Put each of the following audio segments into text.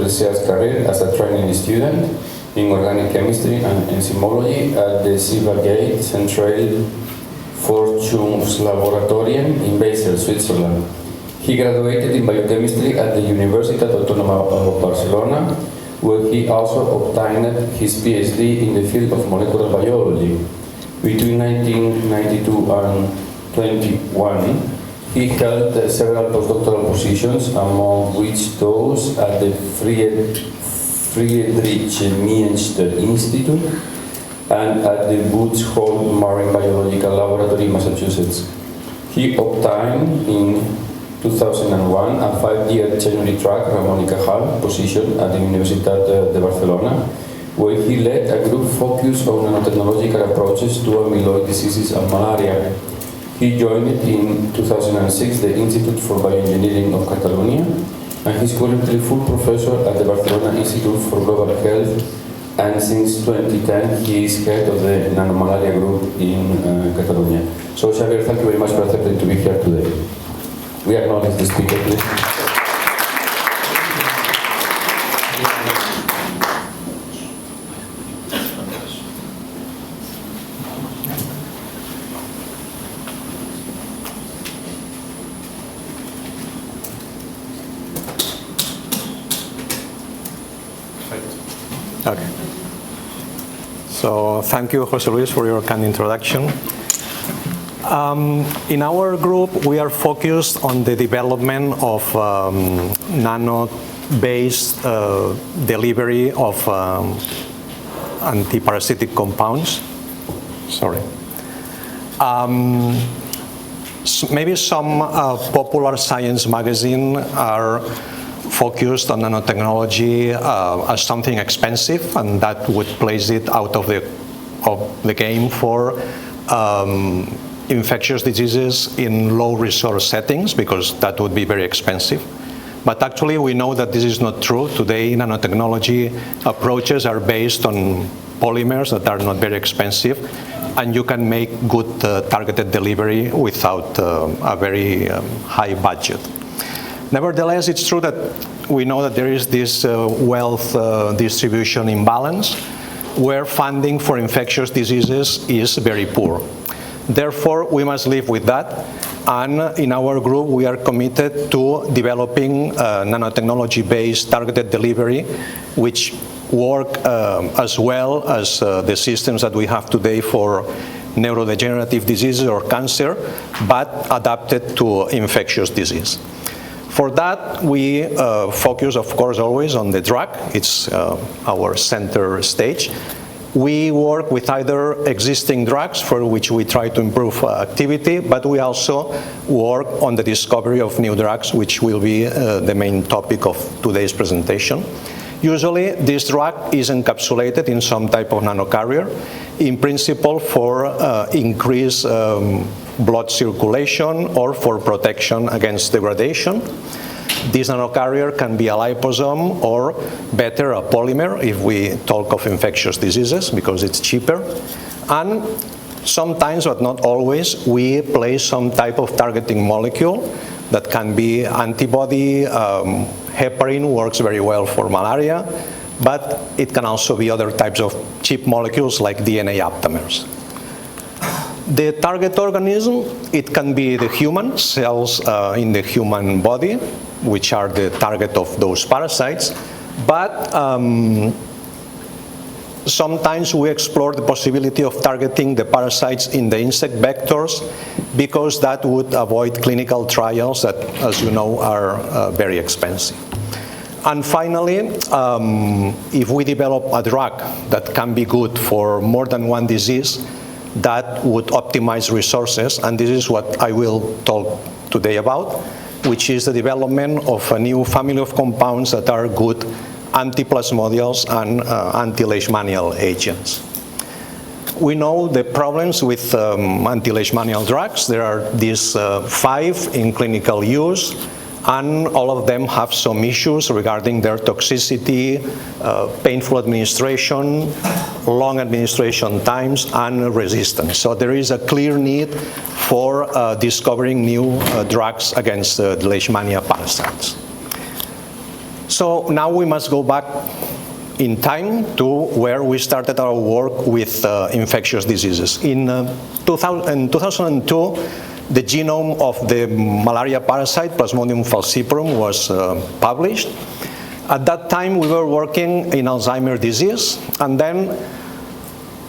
research career as a training student in organic chemistry and enzymology at the Xavier Central Forschungslaboratorium in Basel, Switzerland. He graduated in biochemistry at the Universitat Autònoma of Barcelona, where he also obtained his PhD in the field of molecular biology. Between 1992 and 2021, he held several postdoctoral positions, among which those at the Friedrich-Nienstedt Institute and at the Woods Hole Marine Biological Laboratory in Massachusetts. He obtained in 2001 a 5-year tenure track Ramon y Cajal position at the Universitat de Barcelona, where he led a group focused on nanotechnological approaches to amyloid diseases and malaria. He joined in 2006 the Institute for Bioengineering of Catalonia, and he's currently full professor at the Barcelona Institute for Global Health, and since 2010 he is head of the nanomalaria group in Catalonia. So Xavier, thank you very much for accepting to be here today. We acknowledge the speaker, please. Okay. So thank you, José Luis, for your kind introduction. In our group, we are focused on the development of nano-based delivery of antiparasitic compounds. Sorry. Maybe some popular science magazines are focused on nanotechnology as something expensive, and that would place it out of the game for infectious diseases in low resource settings, because that would be very expensive. But actually we know that this is not true. Today nanotechnology approaches are based on polymers that are not very expensive, and you can make good targeted delivery without a very high budget. Nevertheless, it's true that we know that there is this wealth distribution imbalance where funding for infectious diseases is very poor. Therefore, we must live with that, and in our group we are committed to developing nanotechnology-based targeted delivery which work as well as the systems that we have today for neurodegenerative diseases or cancer, but adapted to infectious disease. For that, we focus, of course, always on the drug. It's our center stage. We work with either existing drugs for which we try to improve activity, but we also work on the discovery of new drugs, which will be the main topic of today's presentation. Usually, this drug is encapsulated in some type of nanocarrier, in principle for increased blood circulation or for protection against degradation. This nanocarrier can be a liposome or, better, a polymer if we talk of infectious diseases, because it's cheaper. And sometimes, but not always, we place some type of targeting molecule that can be antibody. Heparin works very well for malaria, but it can also be other types of cheap molecules like DNA aptamers. The target organism, it can be the human cells in the human body, which are the target of those parasites, but sometimes we explore the possibility of targeting the parasites in the insect vectors, because that would avoid clinical trials that, as you know, are very expensive. And finally, if we develop a drug that can be good for more than one disease, that would optimize resources, and this is what I will talk today about, which is the development of a new family of compounds that are good antiplasmodials and antileishmanial agents. We know the problems with antileishmanial drugs. There are these 5 in clinical use, and all of them have some issues regarding their toxicity, painful administration, long administration times, and resistance. So there is a clear need for discovering new drugs against the Leishmania parasites. So now we must go back in time to where we started our work with infectious diseases. In 2002, the genome of the malaria parasite, Plasmodium falciparum, was published. At that time, we were working in Alzheimer's disease, and then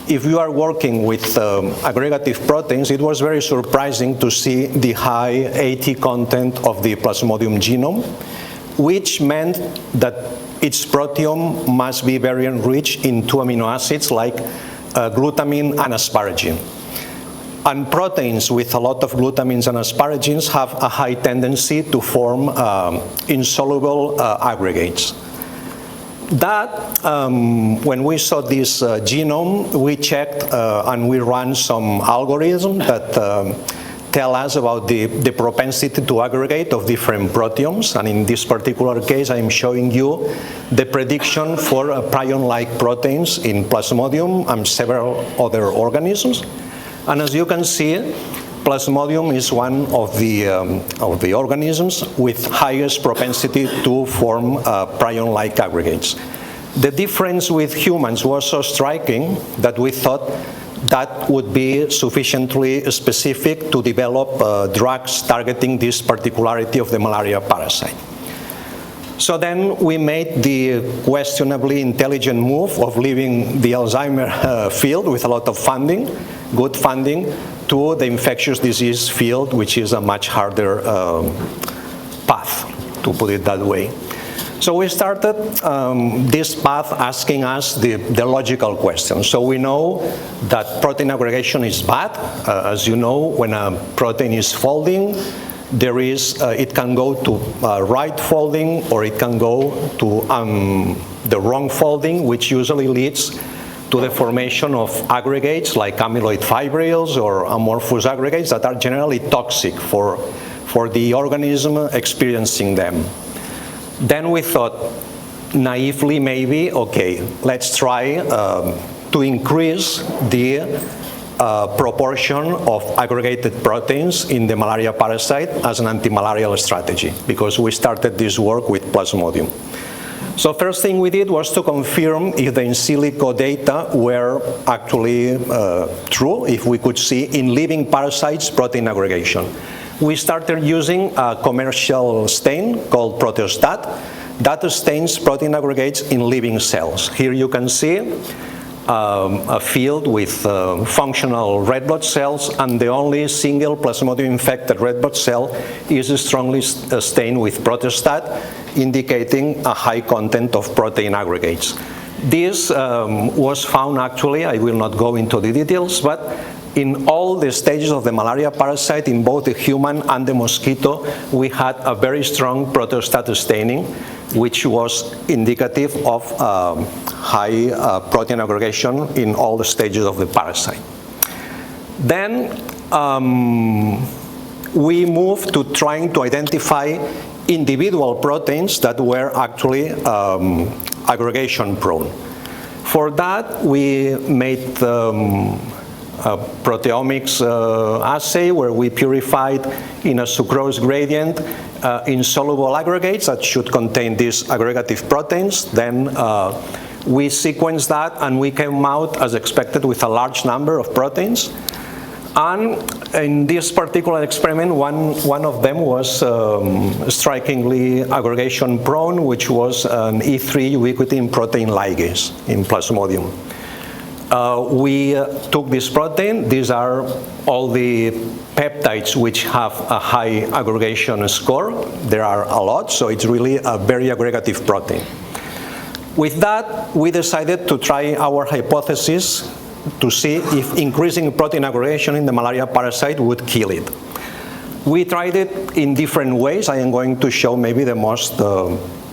if you are working with aggregative proteins, it was very surprising to see the high AT content of the Plasmodium genome, which meant that its proteome must be very enriched in two amino acids like glutamine and asparagine. And proteins with a lot of glutamines and asparagines have a high tendency to form insoluble aggregates. That, when we saw this genome, we checked and we ran some algorithms that tell us about the propensity to aggregate of different proteomes. And in this particular case, I'm showing you the prediction for prion-like proteins in Plasmodium and several other organisms. And as you can see, Plasmodium is one of the organisms with highest propensity to form prion-like aggregates. The difference with humans was so striking that we thought that would be sufficiently specific to develop drugs targeting this particularity of the malaria parasite. So then we made the questionably intelligent move of leaving the Alzheimer field with a lot of funding, good funding, to the infectious disease field, which is a much harder path, to put it that way. So we started this path asking us the logical question. So we know that protein aggregation is bad. As you know, when a protein is folding, there is, it can go to right folding, or it can go to the wrong folding, which usually leads to the formation of aggregates like amyloid fibrils or amorphous aggregates that are generally toxic for the organism experiencing them. Then we thought, naively maybe, okay, let's try to increase the proportion of aggregated proteins in the malaria parasite as an antimalarial strategy, because we started this work with Plasmodium. So first thing we did was to confirm if the in silico data were actually true, if we could see in living parasites protein aggregation. We started using a commercial stain called Proteostat that stains protein aggregates in living cells. Here you can see a field with functional red blood cells, and the only single Plasmodium infected red blood cell is strongly stained with Proteostat, indicating a high content of protein aggregates. This was found actually, I will not go into the details, but in all the stages of the malaria parasite, in both the human and the mosquito, we had a very strong Proteostat staining, which was indicative of high protein aggregation in all the stages of the parasite. Then we moved to trying to identify individual proteins that were actually aggregation prone. For that, we made a proteomics assay where we purified in a sucrose gradient insoluble aggregates that should contain these aggregative proteins. Then we sequenced that, and we came out, as expected, with a large number of proteins. And in this particular experiment, one of them was strikingly aggregation prone, which was an E3 ubiquitin protein ligase in Plasmodium. We took this protein. These are all the peptides which have a high aggregation score. There are a lot, so it's really a very aggregative protein. With that, we decided to try our hypothesis to see if increasing protein aggregation in the malaria parasite would kill it. We tried it in different ways. I am going to show maybe the most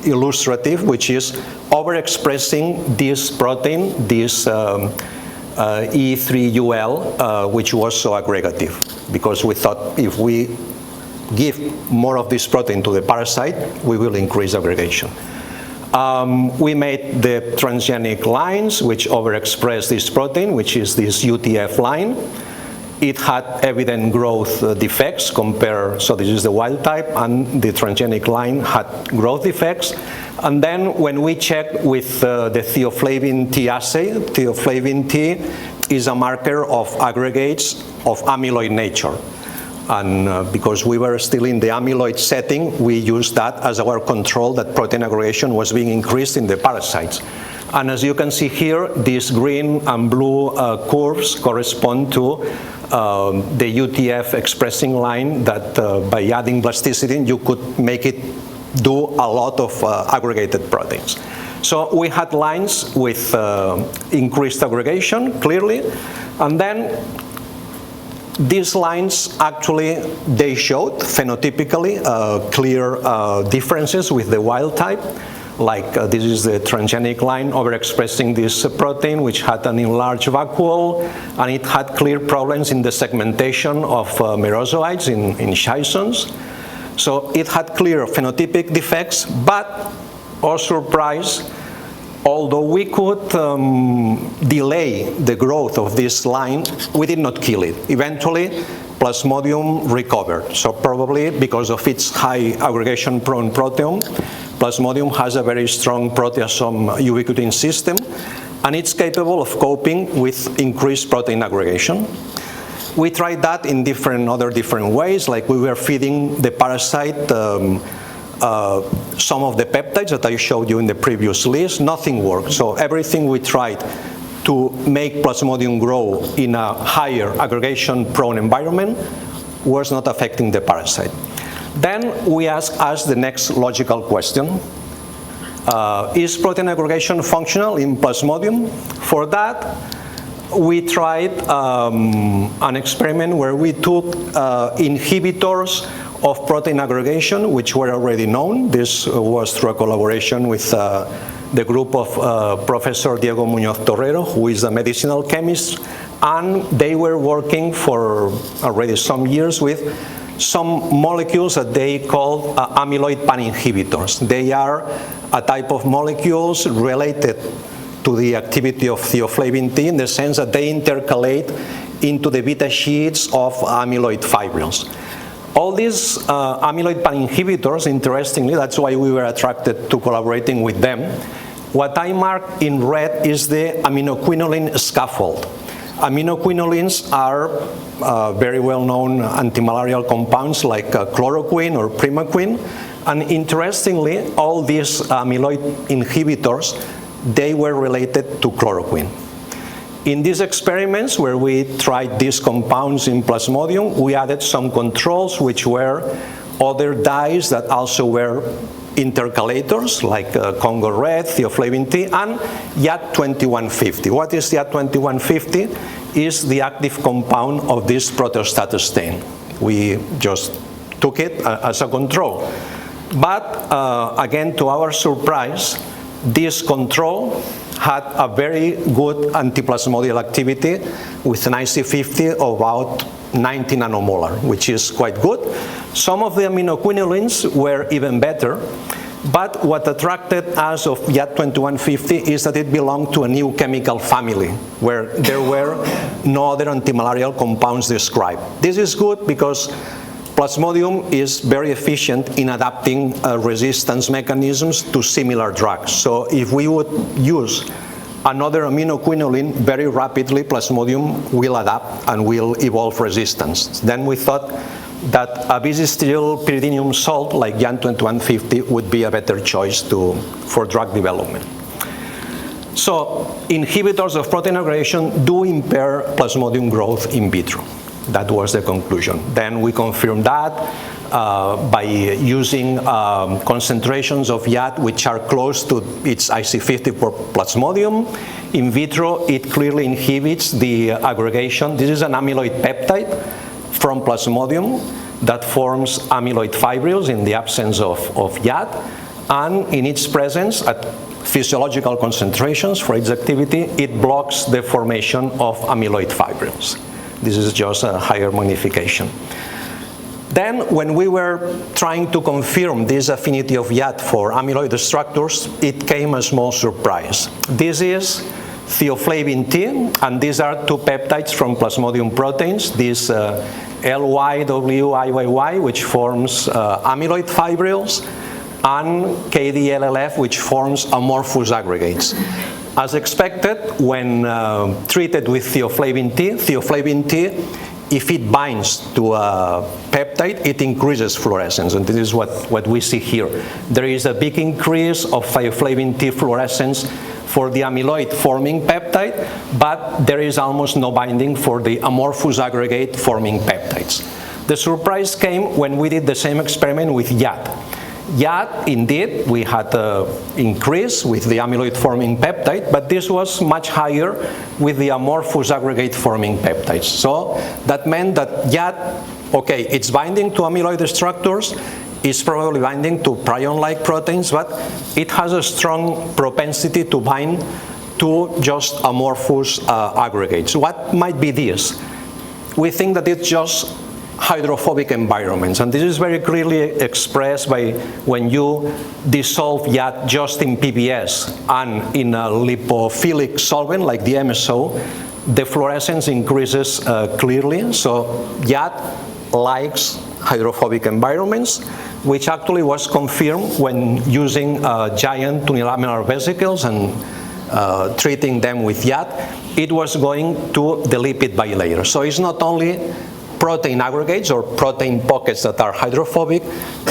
illustrative, which is overexpressing this protein, this E3UL, which was so aggregative, because we thought if we give more of this protein to the parasite, we will increase aggregation. We made the transgenic lines which overexpress this protein, which is this UTF line. it had evident growth defects compared, so this is the wild type, and the transgenic line had growth defects. And then when we checked with the theoflavin T assay, theoflavin T is a marker of aggregates of amyloid nature. And because we were still in the amyloid setting, we used that as our control that protein aggregation was being increased in the parasites. And as you can see here, these green and blue curves correspond to the UTF expressing line that by adding blasticidin, you could make it do a lot of aggregated proteins. So we had lines with increased aggregation, clearly, and then these lines actually, they showed phenotypically clear differences with the wild type. Like this is the transgenic line overexpressing this protein, which had an enlarged vacuole, and it had clear problems in the segmentation of merozoites in schistons. So it had clear phenotypic defects, but, oh surprise, although we could delay the growth of this line, we did not kill it. Eventually, Plasmodium recovered. So probably because of its high aggregation-prone proteome, Plasmodium has a very strong proteasome ubiquitin system, and it's capable of coping with increased protein aggregation. We tried that in other different ways, like we were feeding the parasite some of the peptides that I showed you in the previous list. Nothing worked. So everything we tried to make Plasmodium grow in a higher aggregation-prone environment was not affecting the parasite. Then we asked us the next logical question. Is protein aggregation functional in Plasmodium? For that, we tried an experiment where we took inhibitors of protein aggregation, which were already known. This was through a collaboration with the group of Professor Diego Muñoz Torrero, who is a medicinal chemist, and they were working for already some years with some molecules that they called amyloid pan inhibitors. They are a type of molecules related to the activity of theoflavin T in the sense that they intercalate into the beta sheets of amyloid fibrils. All these amyloid pan inhibitors, interestingly, that's why we were attracted to collaborating with them. What I marked in red is the aminoquinoline scaffold. Aminoquinolines are very well-known antimalarial compounds like chloroquine or primaquine, and interestingly, all these amyloid inhibitors, they were related to chloroquine. In these experiments where we tried these compounds in Plasmodium, we added some controls which were other dyes that also were intercalators like Congo Red, theoflavin T, and YAT2150. What is YAT2150? Is the active compound of this proteostatus stain. We just took it as a control. But again, to our surprise, this control had a very good antiplasmodial activity with an IC50 of about 90 nanomolar, which is quite good. Some of the aminoquinolines were even better, but what attracted us of YAT2150 is that it belonged to a new chemical family where there were no other antimalarial compounds described. This is good because Plasmodium is very efficient in adapting resistance mechanisms to similar drugs. So if we would use another aminoquinoline, very rapidly Plasmodium will adapt and will evolve resistance. Then we thought that a bisistyl pyridinium salt like YAT2150 would be a better choice for drug development. So inhibitors of protein aggregation do impair Plasmodium growth in vitro. That was the conclusion. Then we confirmed that by using concentrations of YAT which are close to its IC50 for Plasmodium. In vitro, it clearly inhibits the aggregation. This is an amyloid peptide from Plasmodium that forms amyloid fibrils in the absence of YAT, and in its presence at physiological concentrations for its activity, it blocks the formation of amyloid fibrils. This is just a higher magnification. Then, when we were trying to confirm this affinity of YAT for amyloid structures, it came a small surprise. This is theoflavin T, and these are two peptides from Plasmodium proteins, this LYWIYY, which forms amyloid fibrils, and KDLLF, which forms amorphous aggregates. As expected, when treated with theoflavin T, if it binds to a peptide, it increases fluorescence, and this is what we see here. There is a big increase of theoflavin T fluorescence for the amyloid-forming peptide, but there is almost no binding for the amorphous aggregate-forming peptides. The surprise came when we did the same experiment with YAT. YAT, indeed, we had an increase with the amyloid-forming peptide, but this was much higher with the amorphous aggregate-forming peptides. So that meant that YAT, okay, it's binding to amyloid structures, it's probably binding to prion-like proteins, but it has a strong propensity to bind to just amorphous aggregates. What might be this? We think that it's just hydrophobic environments, and this is very clearly expressed by when you dissolve YAT just in PBS and in a lipophilic solvent like the MSO, the fluorescence increases clearly. So YAT likes hydrophobic environments, which actually was confirmed when using giant tunilaminar vesicles and treating them with YAT. It was going to the lipid bilayer. So it's not only protein aggregates or protein pockets that are hydrophobic,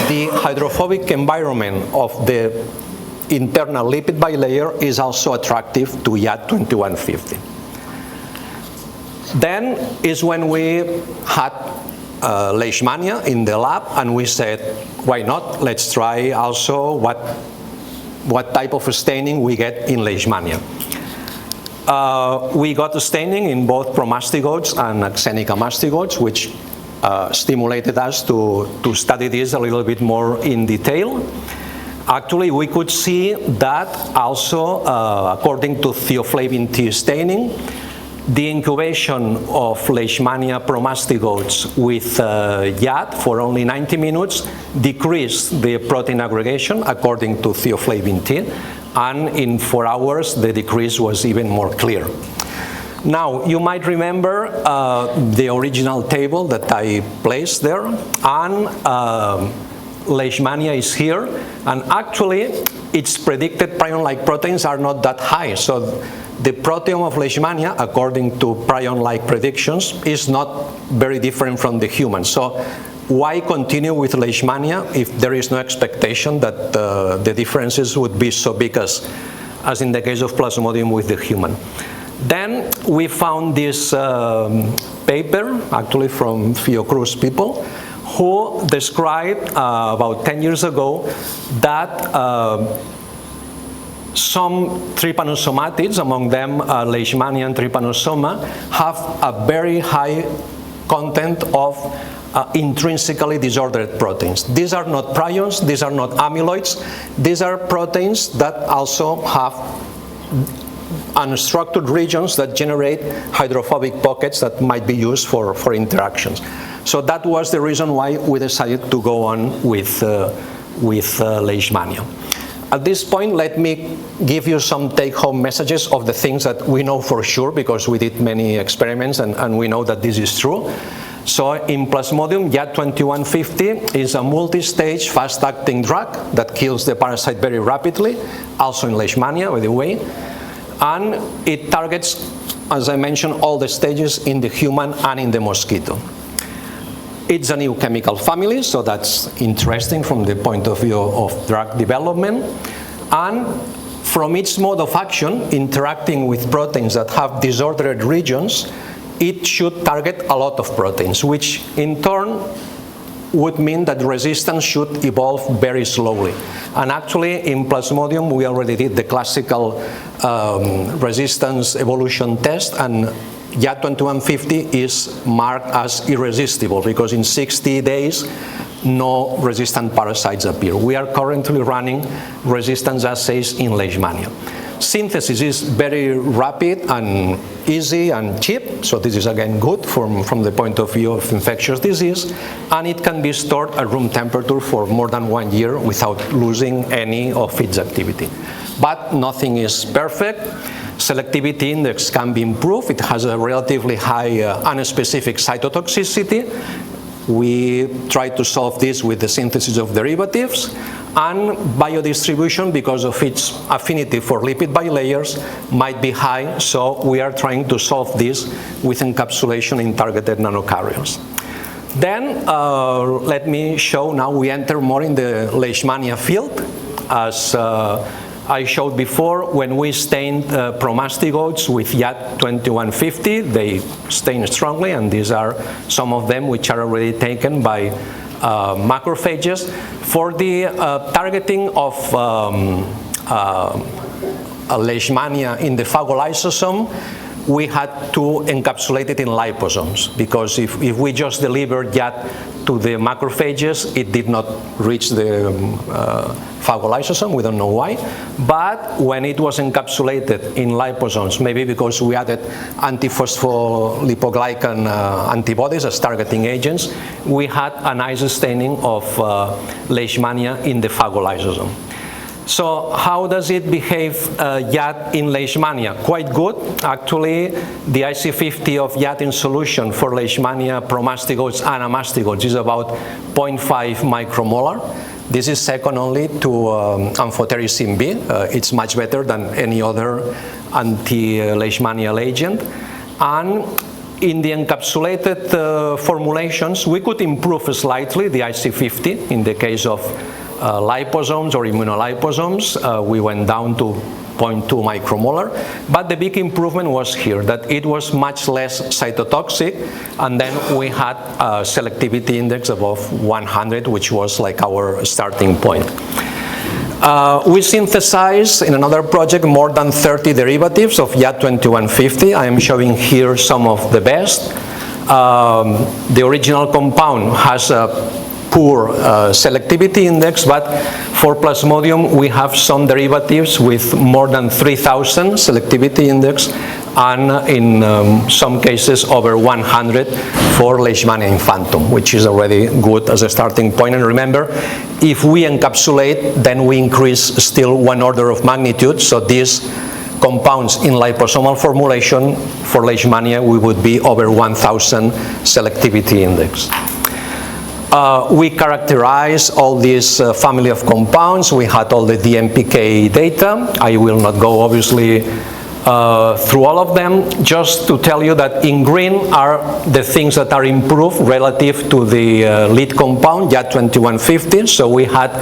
the hydrophobic environment of the internal lipid bilayer is also attractive to YAT 2150. Then is when we had leishmania in the lab, and we said, why not? Let's try also what type of staining we get in leishmania. We got a staining in both promastigotes and Xenica mastigotes, which stimulated us to study this a little bit more in detail. Actually, we could see that also, according to theoflavin T staining, the incubation of leishmania promastigotes with YAT for only 90 minutes decreased the protein aggregation according to theoflavin T, and in 4 hours the decrease was even more clear. Now, you might remember the original table that I placed there, and leishmania is here, and actually its predicted prion-like proteins are not that high. So the proteome of leishmania, according to prion-like predictions, is not very different from the human. So why continue with leishmania if there is no expectation that the differences would be so big as in the case of Plasmodium with the human? Then we found this paper, actually from Fiocruz people, who described about 10 years ago that some trypanosomatids, among them leishmania and trypanosoma, have a very high content of intrinsically disordered proteins. These are not prions, these are not amyloids, these are proteins that also have unstructured regions that generate hydrophobic pockets that might be used for interactions. So that was the reason why we decided to go on with leishmania. At this point, let me give you some take-home messages of the things that we know for sure, because we did many experiments and we know that this is true. So in Plasmodium, YAT 2150 is a multi-stage fast-acting drug that kills the parasite very rapidly, also in leishmania, by the way. And it targets, as I mentioned, all the stages in the human and in the mosquito. It's a new chemical family, so that's interesting from the point of view of drug development. And from its mode of action, interacting with proteins that have disordered regions, it should target a lot of proteins, which in turn would mean that resistance should evolve very slowly. And actually, in Plasmodium, we already did the classical resistance evolution test, and YAT 2150 is marked as irresistible because in 60 days, no resistant parasites appear. We are currently running resistance assays in leishmania. Synthesis is very rapid and easy and cheap, so this is again good from the point of view of infectious disease, and it can be stored at room temperature for more than 1 year without losing any of its activity. But nothing is perfect, selectivity index can be improved. It has a relatively high unspecific cytotoxicity. We try to solve this with the synthesis of derivatives, and biodistribution, because of its affinity for lipid bilayers, might be high, so we are trying to solve this with encapsulation in targeted nanocarriers. Then let me show, now we enter more in the leishmania field. As I showed before, when we stained promastigotes with YAT 2150, they stain strongly, and these are some of them which are already taken by macrophages. For the targeting of leishmania in the phagolysosome, we had to encapsulate it in liposomes, because if we just delivered YAT to the macrophages, it did not reach the phagolysosome. We don't know why. But when it was encapsulated in liposomes, maybe because we added antiphospholipogglycan antibodies as targeting agents, we had a nice staining of leishmania in the phagolysosome. So how does it behave YAT in leishmania? Quite good. Actually, the IC50 of YAT in solution for leishmania promastigotes and amastigotes is about 0.5 micromolar. This is second only to amphotericin B. It's much better than any other anti-leishmanial agent. And in the encapsulated formulations, we could improve slightly the IC50 in the case of liposomes or immunoliposomes. We went down to 0.2 micromolar, but the big improvement was here, that it was much less cytotoxic, and then we had a selectivity index above 100, which was like our starting point. We synthesized in another project more than 30 derivatives of YAT 2150. I am showing here some of the best. The original compound has a poor selectivity index, but for Plasmodium we have some derivatives with more than 3,000 selectivity index, and in some cases over 100 for Leishmania infantum, which is already good as a starting point. And remember, if we encapsulate, then we increase still one order of magnitude, so these compounds in liposomal formulation for Leishmania we would be over 1,000 selectivity index. We characterized all this family of compounds. We had all the DMPK data. I will not go obviously through all of them, just to tell you that in green are the things that are improved relative to the lead compound, YAT 2150. So we had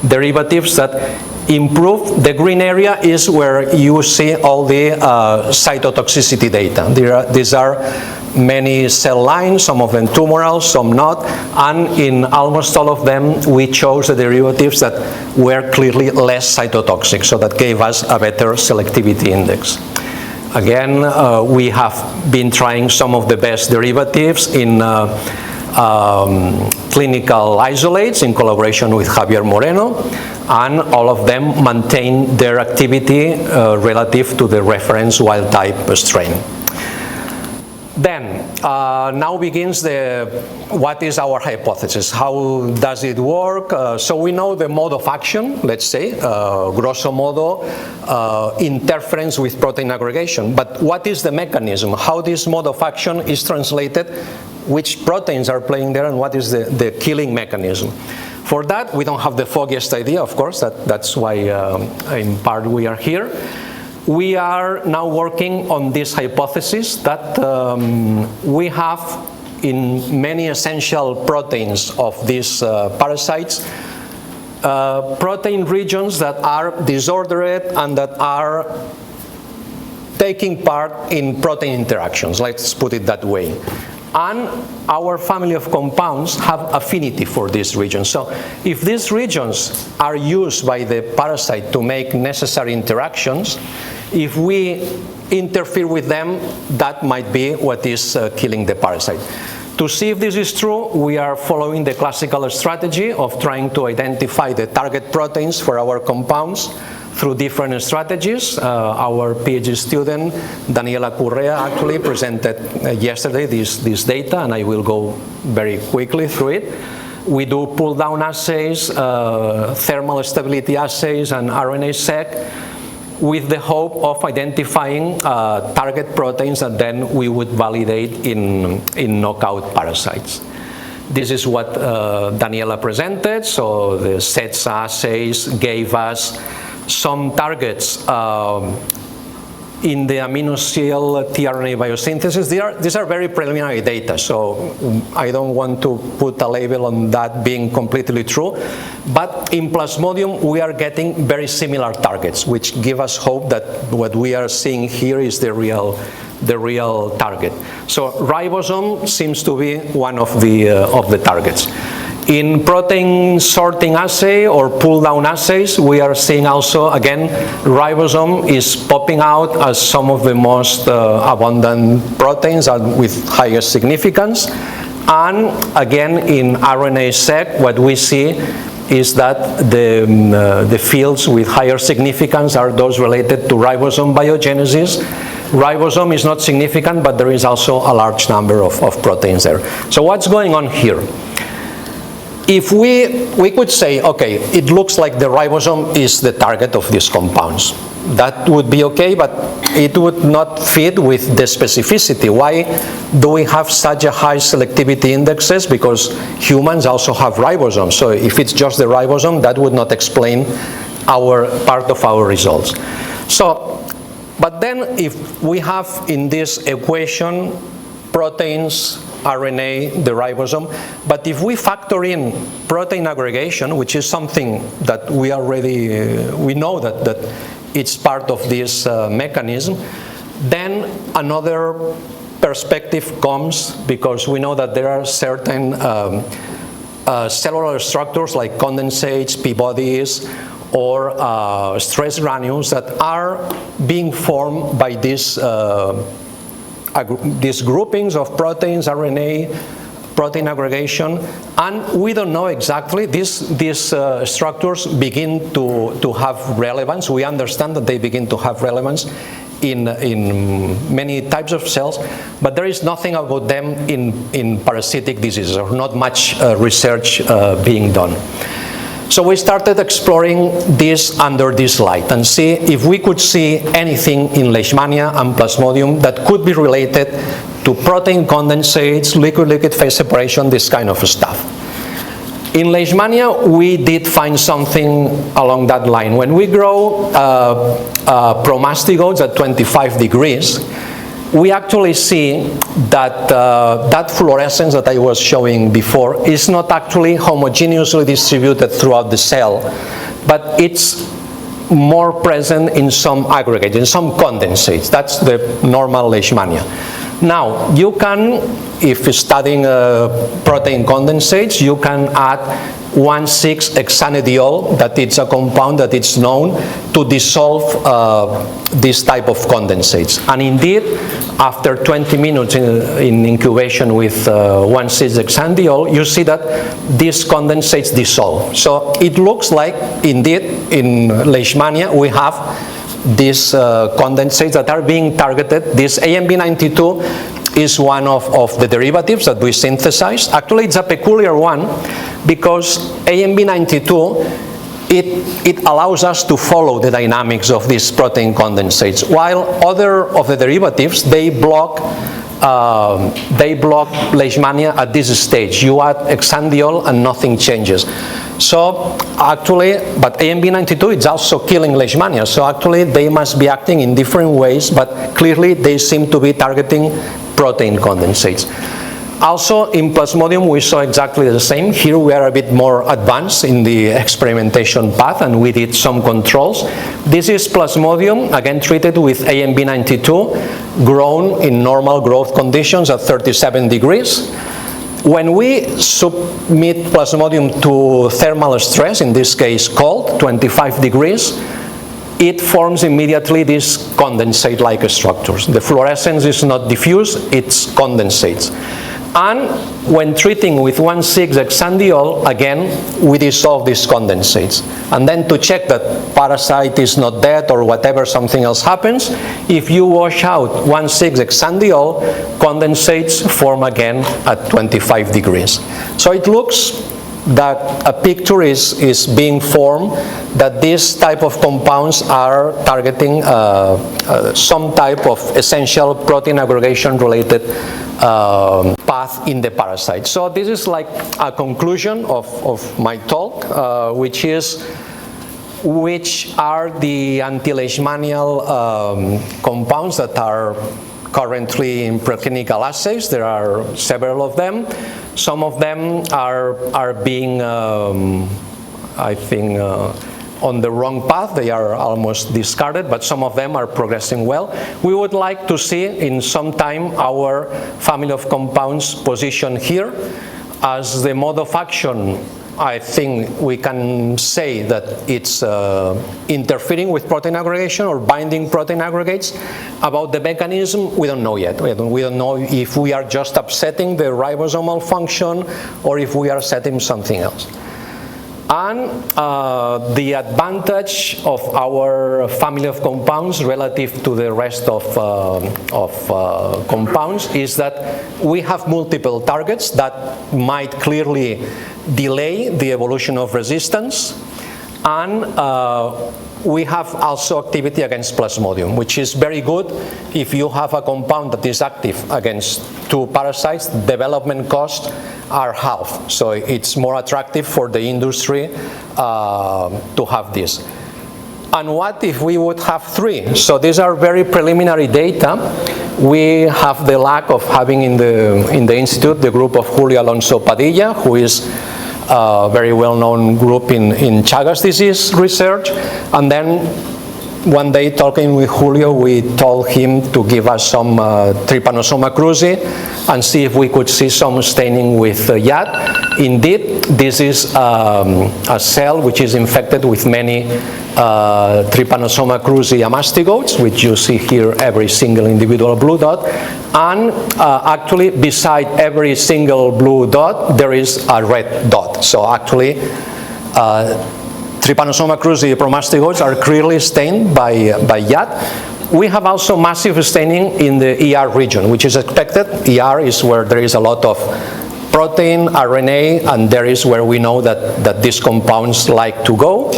derivatives that improve. The green area is where you see all the cytotoxicity data. These are many cell lines, some of them tumoral, some not, and in almost all of them we chose the derivatives that were clearly less cytotoxic, so that gave us a better selectivity index. Again, we have been trying some of the best derivatives in clinical isolates in collaboration with Xavier Moreno, and all of them maintain their activity relative to the reference wild type strain. Then, now begins what is our hypothesis? How does it work? So we know the mode of action, let's say, grosso modo, interference with protein aggregation. But what is the mechanism? How this mode of action is translated, which proteins are playing there, and what is the killing mechanism? For that, we don't have the foggiest idea, of course, that's why in part we are here. We are now working on this hypothesis that we have in many essential proteins of these parasites protein regions that are disordered and that are taking part in protein interactions, let's put it that way. And our family of compounds have affinity for these regions. So if these regions are used by the parasite to make necessary interactions, if we interfere with them, that might be what is killing the parasite. To see if this is true, we are following the classical strategy of trying to identify the target proteins for our compounds through different strategies. Our PhD student, Daniela Correa, actually presented yesterday this data, and I will go very quickly through it. We do pull-down assays, thermal stability assays, and RNA-seq. with the hope of identifying target proteins that then we would validate in knockout parasites. This is what Daniela presented. So the SETS assays gave us some targets in the aminosyl tRNA biosynthesis. These are very preliminary data, so I don't want to put a label on that being completely true. But in Plasmodium, we are getting very similar targets, which give us hope that what we are seeing here is the real target. So ribosome seems to be one of the targets. In protein sorting assay or pull-down assays, we are seeing also, again, ribosome is popping out as some of the most abundant proteins and with highest significance. And again, in RNA-seq, what we see is that the fields with higher significance are those related to ribosome biogenesis. Ribosome is not significant, but there is also a large number of proteins there. So what's going on here? If we could say, okay, it looks like the ribosome is the target of these compounds. That would be okay, but it would not fit with the specificity. Why do we have such a high selectivity indexes? Because humans also have ribosomes. So if it's just the ribosome, that would not explain part of our results. So, but then if we have in this equation proteins, RNA, the ribosome, but if we factor in protein aggregation, which is something that we know that it's part of this mechanism, then another perspective comes, because we know that there are certain cellular structures like condensates, P-bodies, or stress granules that are being formed by these groupings of proteins, RNA, protein aggregation, and we don't know exactly. These structures begin to have relevance. We understand that they begin to have relevance in many types of cells, but there is nothing about them in parasitic diseases, or not much research being done. So we started exploring this under this light and see if we could see anything in Leishmania and Plasmodium that could be related to protein condensates, liquid-liquid phase separation, this kind of stuff. In Leishmania, we did find something along that line. When we grow promastigotes at 25 degrees, we actually see that that fluorescence that I was showing before is not actually homogeneously distributed throughout the cell, but it's more present in some aggregates, in some condensates. That's the normal Leishmania. Now, you can, if studying protein condensates, you can add 1,6-hexanediol, that it's a compound that is known to dissolve this type of condensates. And indeed, after 20 minutes in incubation with 1,6-hexanediol, you see that these condensates dissolve. So it looks like, indeed, in Leishmania, we have these condensates that are being targeted. This AMB92 is one of the derivatives that we synthesized. Actually, it's a peculiar one because AMB92, it allows us to follow the dynamics of these protein condensates, while other of the derivatives, they block Leishmania at this stage. You add hexanediol and nothing changes. So actually, but AMB92 is also killing Leishmania, so actually they must be acting in different ways, but clearly they seem to be targeting protein condensates. Also in Plasmodium we saw exactly the same. Here we are a bit more advanced in the experimentation path and we did some controls. This is Plasmodium, again treated with AMB92, grown in normal growth conditions at 37 degrees. When we submit Plasmodium to thermal stress, in this case cold, 25 degrees, it forms immediately these condensate-like structures. The fluorescence is not diffuse, it's condensates. And when treating with 1,6-hexanediol, again, we dissolve these condensates. And then to check that parasite is not dead or whatever, something else happens, if you wash out 1,6-hexanediol, condensates form again at 25 degrees. So it looks that a picture is being formed that this type of compounds are targeting some type of essential protein aggregation related path in the parasite. So this is like a conclusion of my talk, which are the antileishmanial compounds that are currently in preclinical assays. There are several of them. Some of them are being, I think, on the wrong path. They are almost discarded, but some of them are progressing well. We would like to see in some time our family of compounds positioned here as the mode of action. I think we can say that it's interfering with protein aggregation or binding protein aggregates. About the mechanism, we don't know yet. We don't know if we are just upsetting the ribosomal function or if we are setting something else. And the advantage of our family of compounds relative to the rest of compounds is that we have multiple targets that might clearly delay the evolution of resistance, and we have also activity against Plasmodium, which is very good if you have a compound that is active against two parasites. Development costs are half, so it's more attractive for the industry to have this. And what if we would have three? So these are very preliminary data. We have the lack of having in the institute the group of Julio Alonso Padilla, who is a very well-known group in Chagas disease research. And then one day, talking with Julio, we told him to give us some Trypanosoma cruzi and see if we could see some staining with YAD. Indeed, this is a cell which is infected with many Trypanosoma cruzi amastigotes, which you see here every single individual blue dot. And actually, beside every single blue dot, there is a red dot. So actually, Trypanosoma cruzi promastigotes are clearly stained by YAD. We have also massive staining in the ER region, which is expected. ER is where there is a lot of protein, RNA, and there is where we know that these compounds like to go.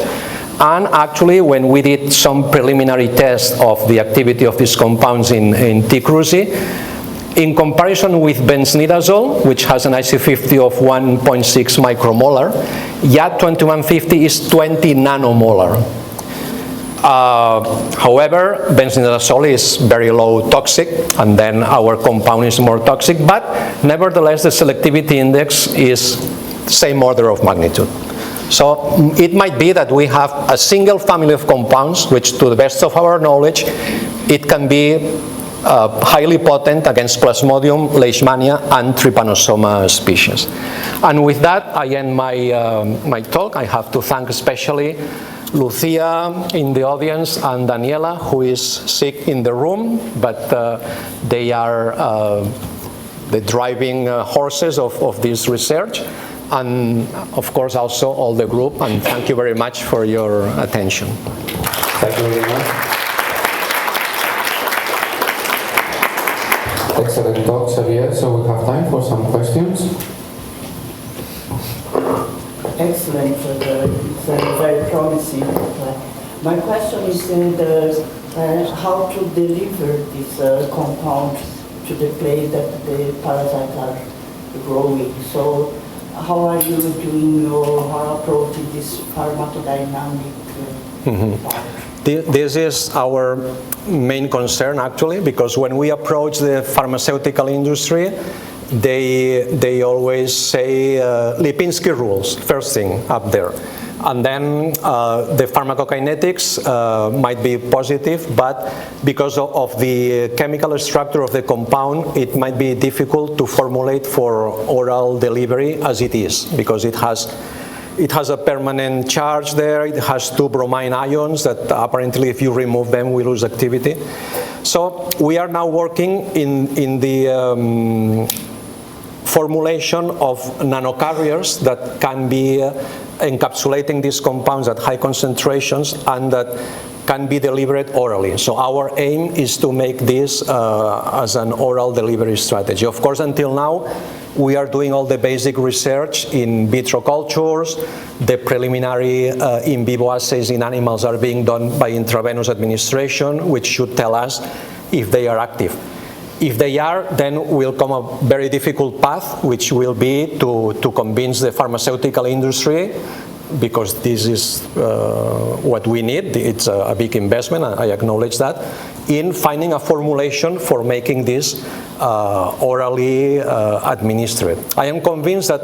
And actually, when we did some preliminary tests of the activity of these compounds in T. cruzi, in comparison with benznidazole, which has an IC50 of 1.6 micromolar, YAD 2150 is 20 nanomolar. However, benznidazole is very low toxic, and then our compound is more toxic, but nevertheless, the selectivity index is same order of magnitude. So it might be that we have a single family of compounds, which to the best of our knowledge, it can be highly potent against Plasmodium, Leishmania, and Trypanosoma species. And with that, I end my talk. I have to thank especially Lucia in the audience and Daniela, who is sick in the room, but they are the driving horses of this research. And of course also all the group, and thank you very much for your attention. Thank you very much. Excellent talk, Xavier. So we have time for some questions. Excellent, it's very promising. My question is how to deliver this compound to the place that the parasites are growing. So how are you doing or approaching this pharmacodynamic part? This is our main concern, actually, because when we approach the pharmaceutical industry, they always say Lipinski rules, first thing up there. And then the pharmacokinetics might be positive, but because of the chemical structure of the compound, it might be difficult to formulate for oral delivery as it is, because it has a permanent charge there. It has two bromine ions that apparently if you remove them, we lose activity. So we are now working in the formulation of nanocarriers that can be encapsulating these compounds at high concentrations and that can be delivered orally. So our aim is to make this as an oral delivery strategy. Of course, until now, we are doing all the basic research in vitro cultures. The preliminary in vivo assays in animals are being done by intravenous administration, which should tell us if they are active. If they are, then will come a very difficult path, which will be to convince the pharmaceutical industry, because this is what we need. It's a big investment, I acknowledge that, in finding a formulation for making this orally administered. I am convinced that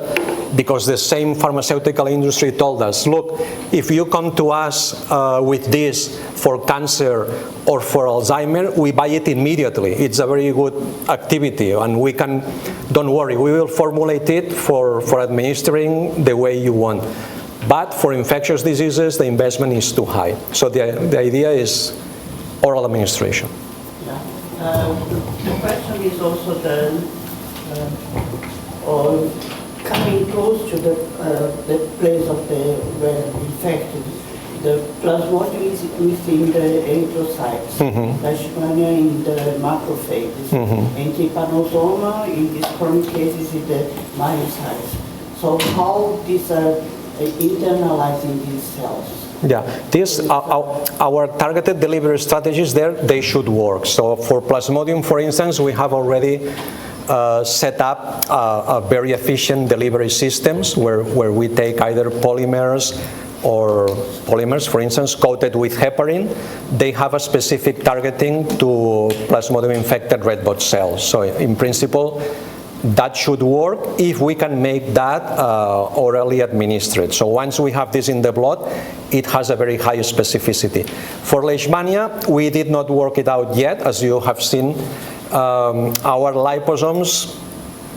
because the same pharmaceutical industry told us, look, if you come to us with this for cancer or for Alzheimer, we buy it immediately. It's a very good activity, and we can, don't worry, we will formulate it for administering the way you want. But for infectious diseases, the investment is too high. So the idea is oral administration. Yeah. The question is also coming close to the place of the infected. The plasmodium is within the erythrocytes, Leishmania in the macrophages, and trypanosoma in these chronic cases in the myocytes. So how these are internalizing these cells? Yeah, our targeted delivery strategies there, they should work. So for Plasmodium, for instance, we have already set up a very efficient delivery systems where we take either polymers, for instance, coated with heparin. They have a specific targeting to Plasmodium infected red blood cells. So in principle, that should work if we can make that orally administered. So once we have this in the blood, it has a very high specificity. For Leishmania, we did not work it out yet. As you have seen, our liposomes,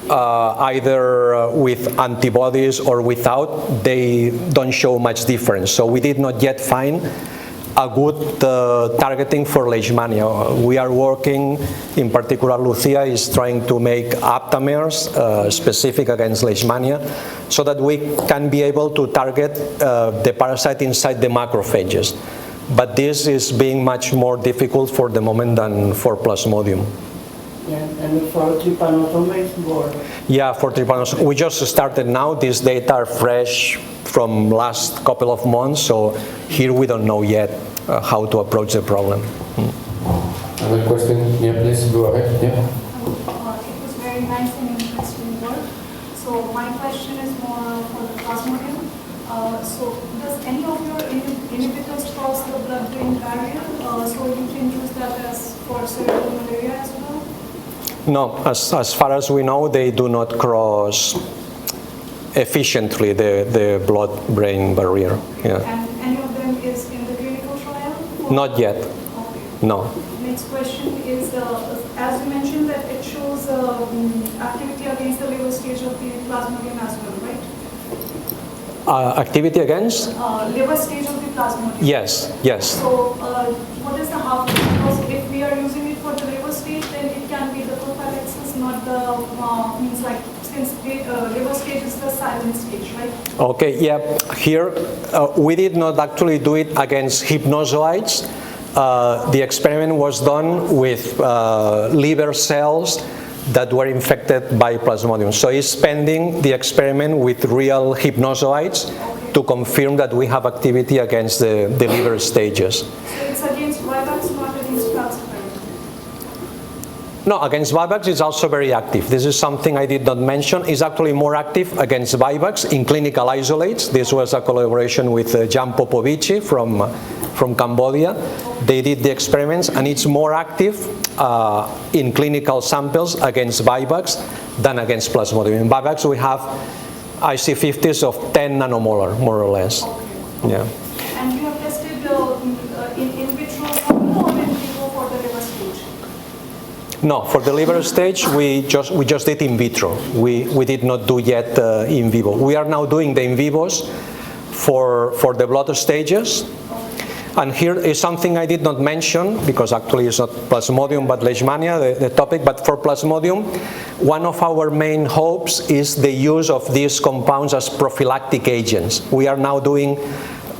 either with antibodies or without, they don't show much difference. So we did not yet find a good targeting for Leishmania. We are working, in particular Lucia is trying to make aptamers specific against Leishmania so that we can be able to target the parasite inside the macrophages. But this is being much more difficult for the moment than for Plasmodium. Yeah, and for trypanosoma it's more. Yeah, for trypanosoma, we just started now. These data are fresh from last couple of months, so here we don't know yet how to approach the problem. Another question? Yeah, please go ahead. Yeah. It was very nice and interesting work. So my question is more for the Plasmodium. So does any of your inhibitors cross the blood-brain barrier? So you can use that as for cerebral malaria as well? No, as far as we know, they do not cross efficiently the blood-brain barrier. Yeah. And any of them is in the clinical trial? Not yet. Okay. No. Next question is, as you mentioned that it shows activity against the liver stage of the Plasmodium as well, right? Activity against? Liver stage of the Plasmodium. Yes, yes. So what is the half-life? Because if we are using it for the liver stage, then it can be the prophylaxis, not the, means like, since the liver stage is the silent stage, right? Okay, yeah. Here, we did not actually do it against hypnozoites. The experiment was done with liver cells that were infected by Plasmodium. So it's pending the experiment with real hypnozoites to confirm that we have activity against the liver stages. So it's against vivax, not against calciferin? No, against vivax it's also very active. This is something I did not mention. It's actually more active against vivax in clinical isolates. This was a collaboration with Jan Popovici from Cambodia. They did the experiments, and it's more active in clinical samples against vivax than against Plasmodium. In vivax we have IC50s of 10 nanomolar, more or less. Okay. Yeah. And you have tested in vitro or in vivo for the liver stage? No, for the liver stage we just did in vitro. We did not do yet in vivo. We are now doing the in vivos for the blood stages. And here is something I did not mention, because actually it's not Plasmodium but Leishmania, the topic, but for Plasmodium, one of our main hopes is the use of these compounds as prophylactic agents. We are now doing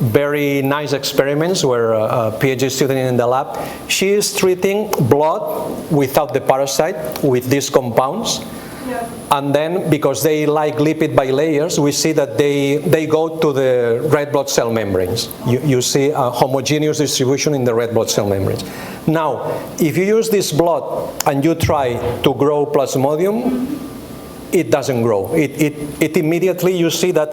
very nice experiments where a PhD student in the lab, she is treating blood without the parasite with these compounds. Yeah. And then, because they like lipid bilayers, we see that they go to the red blood cell membranes. You see a homogeneous distribution in the red blood cell membranes. Now, if you use this blood and you try to grow Plasmodium, it doesn't grow. It immediately, you see that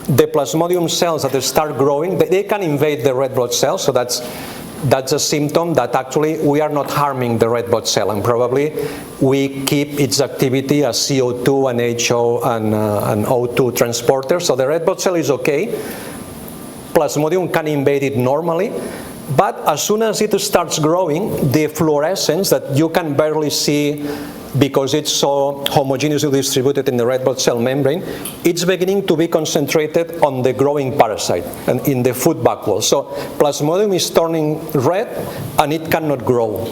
the Plasmodium cells that start growing, they can invade the red blood cells, so that's a symptom that actually we are not harming the red blood cell, and probably we keep its activity as CO2 and HO and O2 transporter. So the red blood cell is okay. Plasmodium can invade it normally, but as soon as it starts growing, the fluorescence that you can barely see because it's so homogeneously distributed in the red blood cell membrane, it's beginning to be concentrated on the growing parasite and in the food vacuole. So Plasmodium is turning red and it cannot grow.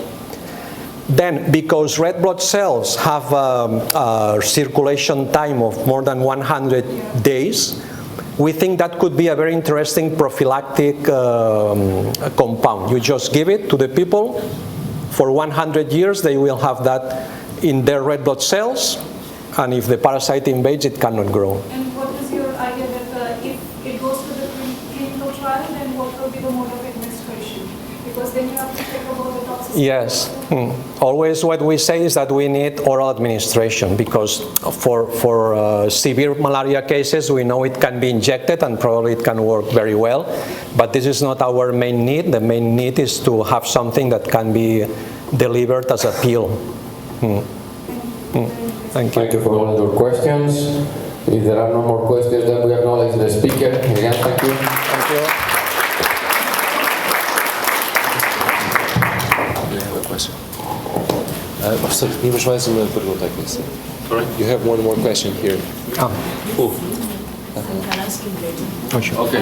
Then, because red blood cells have a circulation time of more than 100 days, we think that could be a very interesting prophylactic compound. You just give it to the people. For 100 years, they will have that in their red blood cells, and if the parasite invades, it cannot grow. And what is your idea that if it goes to the clinical trial, then what will be the mode of administration? Because then you have to check about the toxicity. Yes. Always what we say is that we need oral administration, because for severe malaria cases, we know it can be injected and probably it can work very well. But this is not our main need. The main need is to have something that can be delivered as a pill. Thank you. Thank you for all your questions. If there are no more questions, then we acknowledge the speaker. Again, thank you. Thank you. I have a question. Professor, tínhamos mais uma pergunta aqui. You have one more question here. Ah. Okay.